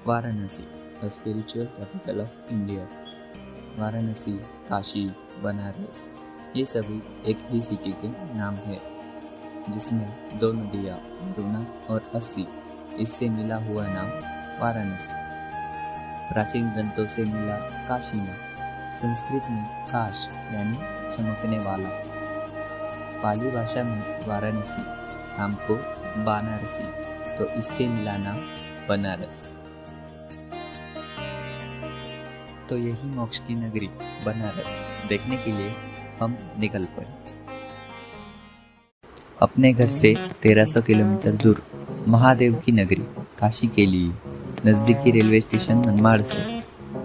Varanasi, a spiritual capital of India। Varanasi, Kashi, Banaras, ये सभी एक ही सिटी के नाम है, जिसमें दो नदियाँ यमुना और अस्सी, इससे मिला हुआ नाम वाराणसी। प्राचीन ग्रंथों से मिला काशी नाम, संस्कृत में काश यानी चमकने वाला। पाली भाषा में वाराणसी नाम को बनारसी, तो इससे मिला नाम बनारस। तो यही मोक्ष की नगरी बनारस देखने के लिए हम निकल पड़े। अपने घर से 1300 किलोमीटर दूर महादेव की नगरी काशी के लिए नज़दीकी रेलवे स्टेशन मनमाड़ से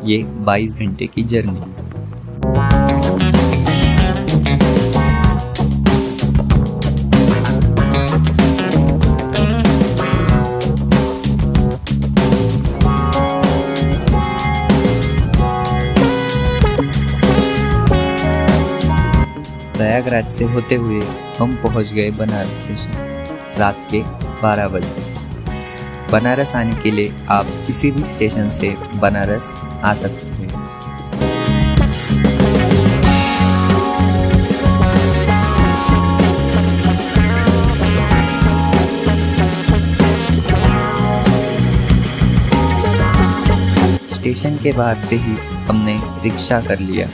ये 22 घंटे की जर्नी। प्रयागराज से होते हुए हम पहुंच गए बनारस स्टेशन रात के 12 बजे। बनारस आने के लिए आप किसी भी स्टेशन से बनारस आ सकते हैं। स्टेशन के बाहर से ही हमने रिक्शा कर लिया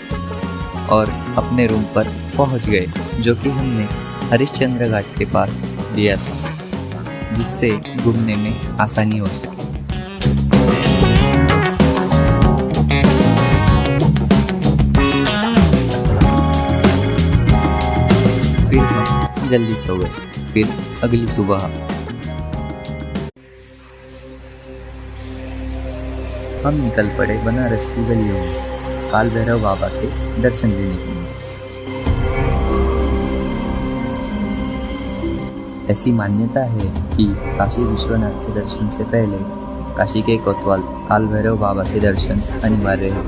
और अपने रूम पर पहुंच गए, जो कि हमने हरिश्चंद्र घाट के पास लिया था, जिससे घूमने में आसानी हो सके। फिर हम जल्दी सो गए। फिर अगली सुबह हम निकल पड़े बनारस की गलियों में काल भैरव बाबा के दर्शन लेने के लिए। ऐसी मान्यता है कि काशी विश्वनाथ के दर्शन से पहले काशी के कोतवाल काल भैरव बाबा के दर्शन अनिवार्य है।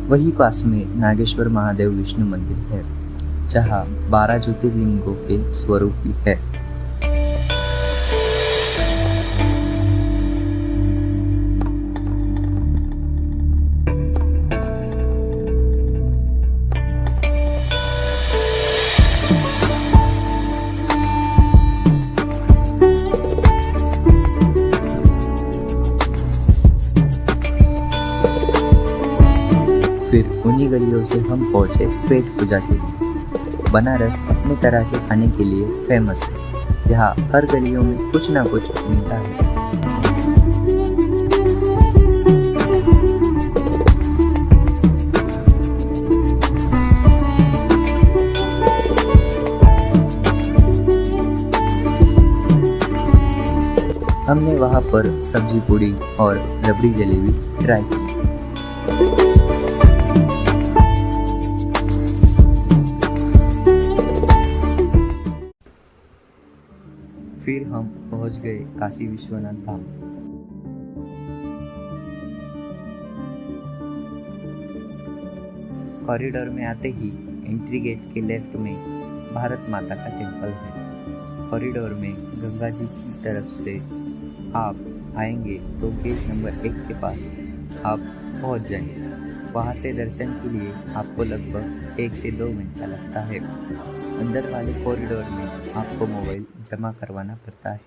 वही पास में नागेश्वर महादेव विष्णु मंदिर है, जहाँ 12 ज्योतिर्लिंगों के स्वरूप भी है। फिर उन्हीं गलियों से हम पहुंचे पेट पूजा के लिए। बनारस अपनी तरह के खाने के लिए फेमस है। यहाँ हर गलियों में कुछ ना कुछ मिलता है। हमने वहाँ पर सब्जी पूड़ी और रबड़ी जलेबी ट्राई की। फिर हम पहुंच गए काशी विश्वनाथ धाम। कॉरिडोर में आते ही एंट्री गेट के लेफ्ट में भारत माता का टेम्पल है। कॉरिडोर में गंगा जी की तरफ से आप आएंगे तो गेट नंबर 1 के पास आप पहुंच जाएंगे। वहां से दर्शन के लिए आपको लगभग 1 से 2 घंटा लगता है। अंदर वाले कॉरिडोर में आपको मोबाइल जमा करवाना पड़ता है।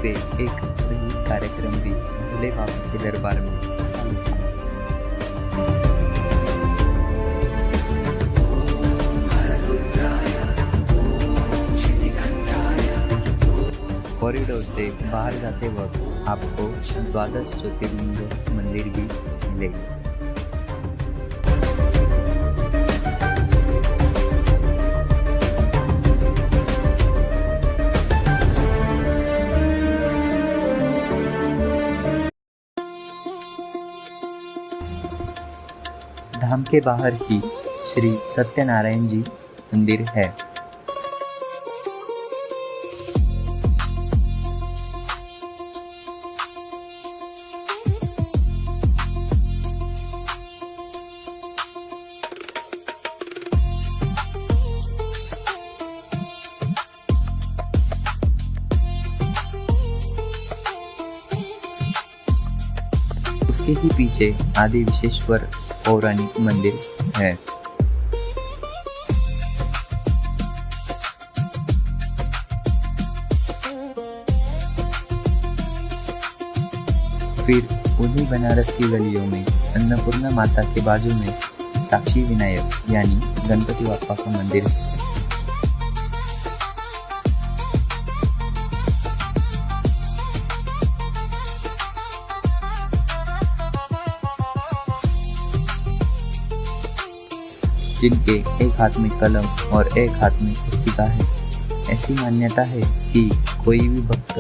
पे एक संगीत कार्यक्रम भी भोले बाबा के दरबार में चालू था। कॉरिडोर से बाहर जाते वक्त आपको 12 ज्योतिर्लिंग मंदिर भी मिलेगी। धाम के बाहर ही श्री सत्यनारायण जी मंदिर है। उसके ही पीछे आदि विश्वेश्वर पौराणिक मंदिर है। फिर उन्हीं बनारस की गलियों में अन्नपूर्णा माता के बाजू में साक्षी विनायक यानी गणपति बाप्पा का मंदिर है। जिनके एक हाथ में कलम और एक हाथ में पुस्तिका है। ऐसी मान्यता है कि कोई भी भक्त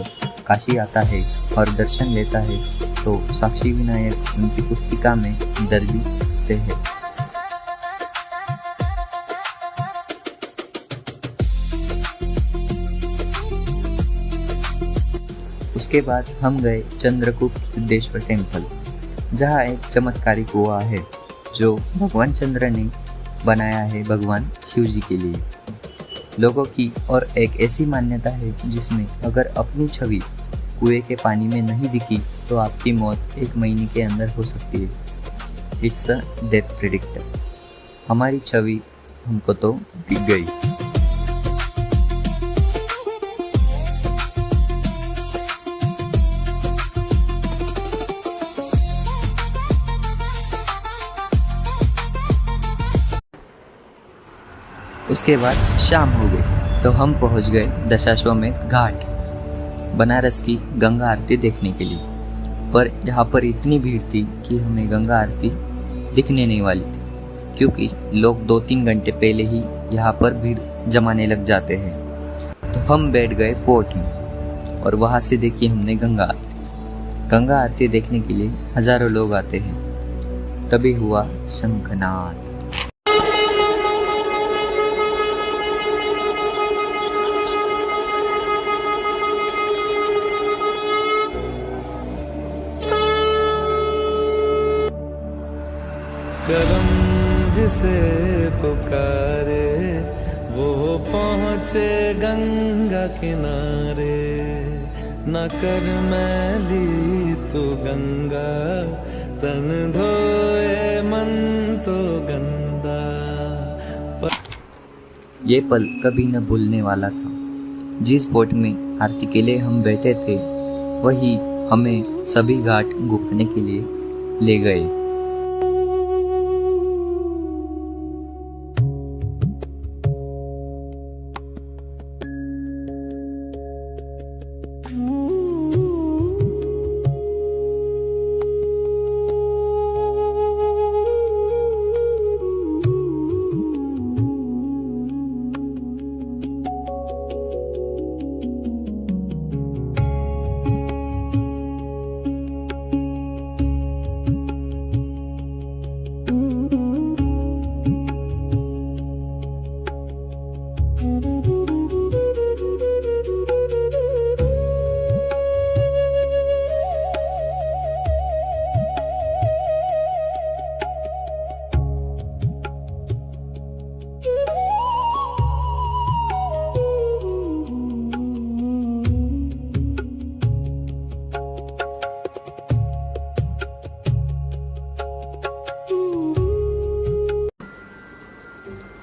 काशी आता है और दर्शन लेता है तो साक्षी विनायक उनकी पुस्तिका में दर्ज होते हैं। उसके बाद हम गए चंद्रगुप्त सिद्धेश्वर टेम्पल, जहाँ एक चमत्कारी कुआं है जो भगवान चंद्र ने बनाया है भगवान शिव जी के लिए। लोगों की और एक ऐसी मान्यता है जिसमें अगर अपनी छवि कुएं के पानी में नहीं दिखी तो आपकी मौत 1 महीने के अंदर हो सकती है। It's a death predictor. हमारी छवि हमको तो दिख गई। उसके बाद शाम हो गई तो हम पहुंच गए दशाश्वमेध घाट, बनारस की गंगा आरती देखने के लिए। पर यहाँ पर इतनी भीड़ थी कि हमें गंगा आरती दिखने नहीं वाली थी, क्योंकि लोग 2-3 घंटे पहले ही यहाँ पर भीड़ जमाने लग जाते हैं। तो हम बैठ गए पोर्ट में और वहाँ से देखी हमने गंगा आरती। गंगा आरती देखने के लिए हजारों लोग आते हैं। तभी हुआ शंखनाद। करम जिसे पुकारे वो पहुँचे गंगा किनारे। न कर मैली तू गंगा, तन धोए मन तो गंदा। ये पल कभी न भूलने वाला था। जिस बोट में आरती के लिए हम बैठे थे वही हमें सभी घाट घूमने के लिए ले गए।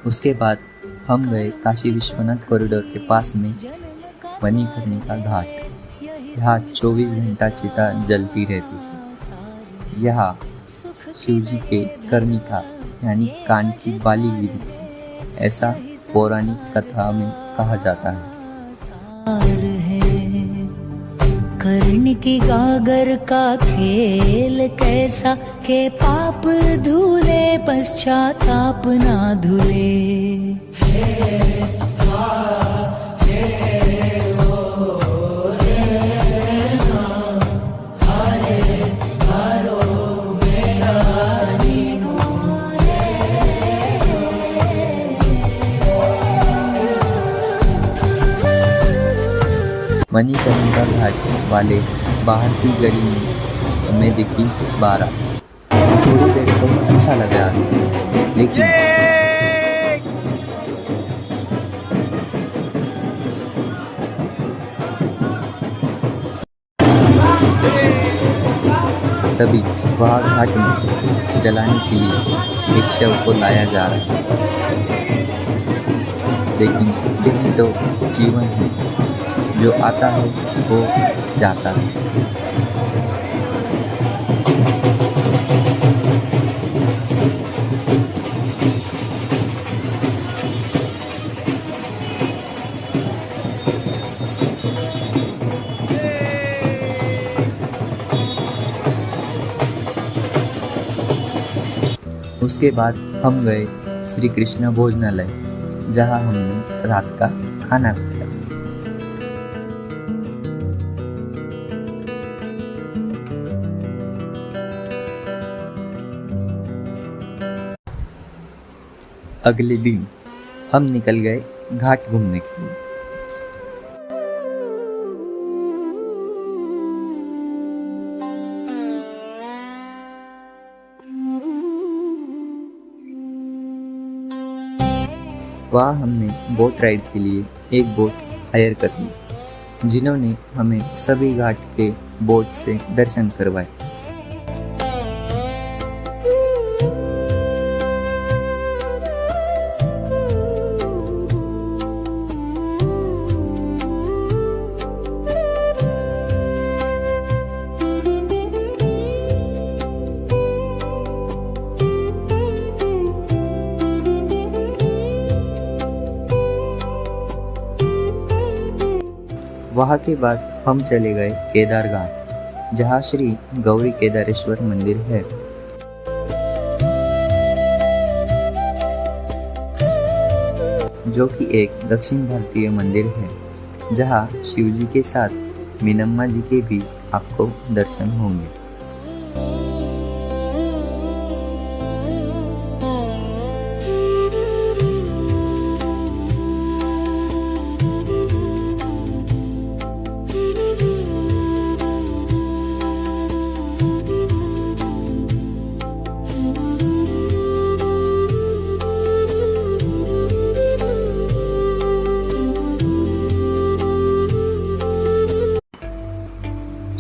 उसके बाद हम गए काशी विश्वनाथ कॉरिडोर के पास में मणिकर्णिका घाट। यहाँ 24 घंटा चिता जलती रहती है। यहाँ शिव जी के करनी का यानी कान की बाली गिरी थी, ऐसा पौराणिक कथा में कहा जाता है। कर्ण की गागर का खेल कैसा के पाप धुले पश्चाताप ना धुले। मणिकर्णिका घाट वाले बाहर की गली में हमें दिखी बारात। थोड़ी देर तो अच्छा लगा, लेकिन तभी वह घाट में जलाने के लिए एक शव को लाया जा रहा है। लेकिन यही तो जीवन है, जो आता है वो जाता है। उसके बाद हम गए श्री कृष्ण भोजनालय, जहां हमने रात का खाना खाया। अगले दिन हम निकल गए घाट घूमने के लिए। वहाँ हमने बोट राइड के लिए एक बोट हायर कर ली, जिन्होंने हमें सभी घाट के बोट से दर्शन करवाए। वहाँ के बाद हम चले गए केदार घाट, जहाँ श्री गौरी केदारेश्वर मंदिर है। जो कि एक दक्षिण भारतीय मंदिर है, जहाँ शिव जी के साथ मीनम्मा जी के भी आपको दर्शन होंगे।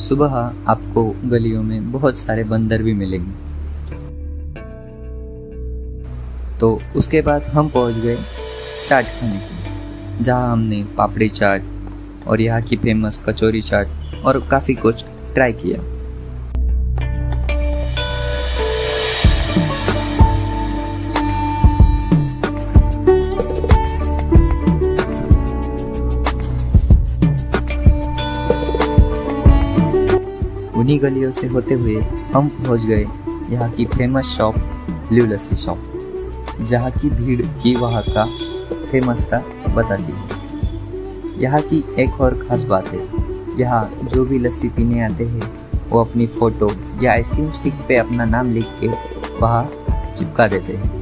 सुबह आपको गलियों में बहुत सारे बंदर भी मिलेंगे। तो उसके बाद हम पहुंच गए चाट खाने के लिए, जहां हमने पापड़ी चाट और यहाँ की फेमस कचौरी चाट और काफ़ी कुछ ट्राई किया। उन्हीं गलियों से होते हुए हम पहुंच गए यहाँ की फेमस शॉप ब्लू लस्सी शॉप, जहाँ की भीड़ ही वहाँ का फेमसता बताती है। यहाँ की एक और ख़ास बात है, यहाँ जो भी लस्सी पीने आते हैं वो अपनी फ़ोटो या आइसक्रीम स्टिक पे अपना नाम लिख के वहाँ चिपका देते हैं।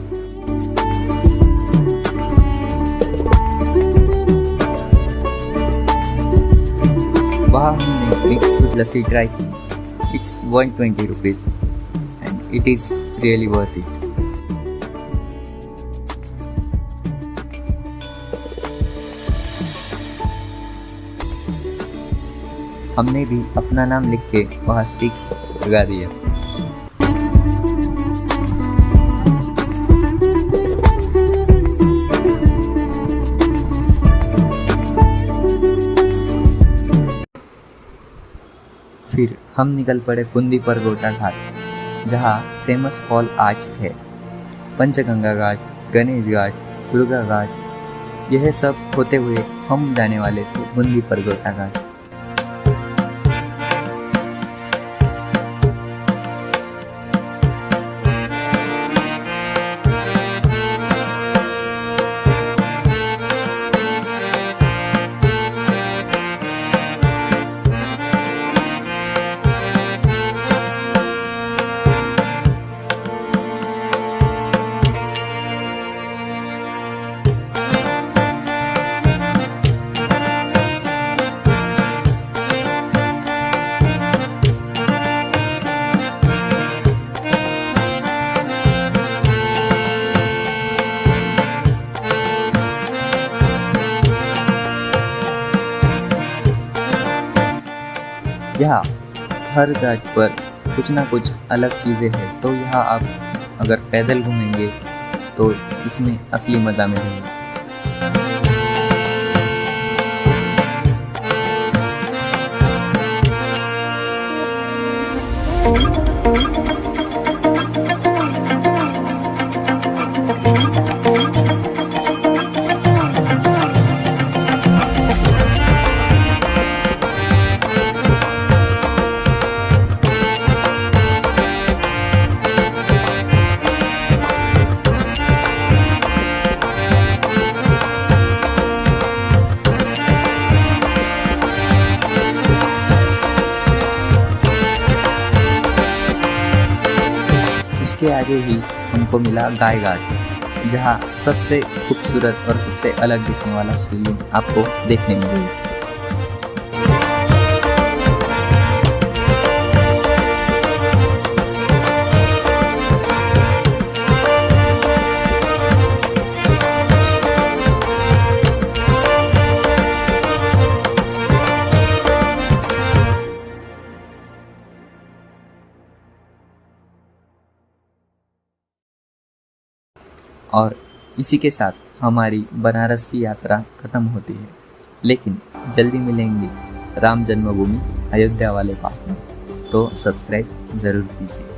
वहाँ हमने मिक्स फ्रूट लस्सी ट्राई की। It's 120 rupees and it is really worth it. हमने भी अपना नाम लिख के वहाँ स्टिक्स लगा दिया। हम निकल पड़े कुंदी परगोटा घाट, जहाँ फेमस फॉल आर्ट्स है। पंचगंगा घाट, गणेश घाट, दुर्गा घाट, यह सब होते हुए हम जाने वाले थे कुंदी परगोटा घाट। यहाँ हर घाट पर कुछ ना कुछ अलग चीज़ें हैं, तो यहाँ आप अगर पैदल घूमेंगे तो इसमें असली मज़ा मिलेगा। उसके आगे ही हमको मिला गाय घाट, जहाँ सबसे खूबसूरत और सबसे अलग दिखने वाला शिवलिंग आपको देखने मिलेगा। और इसी के साथ हमारी बनारस की यात्रा खत्म होती है, लेकिन जल्दी मिलेंगे राम जन्मभूमि अयोध्या वाले पार्ट में, तो सब्सक्राइब ज़रूर कीजिए।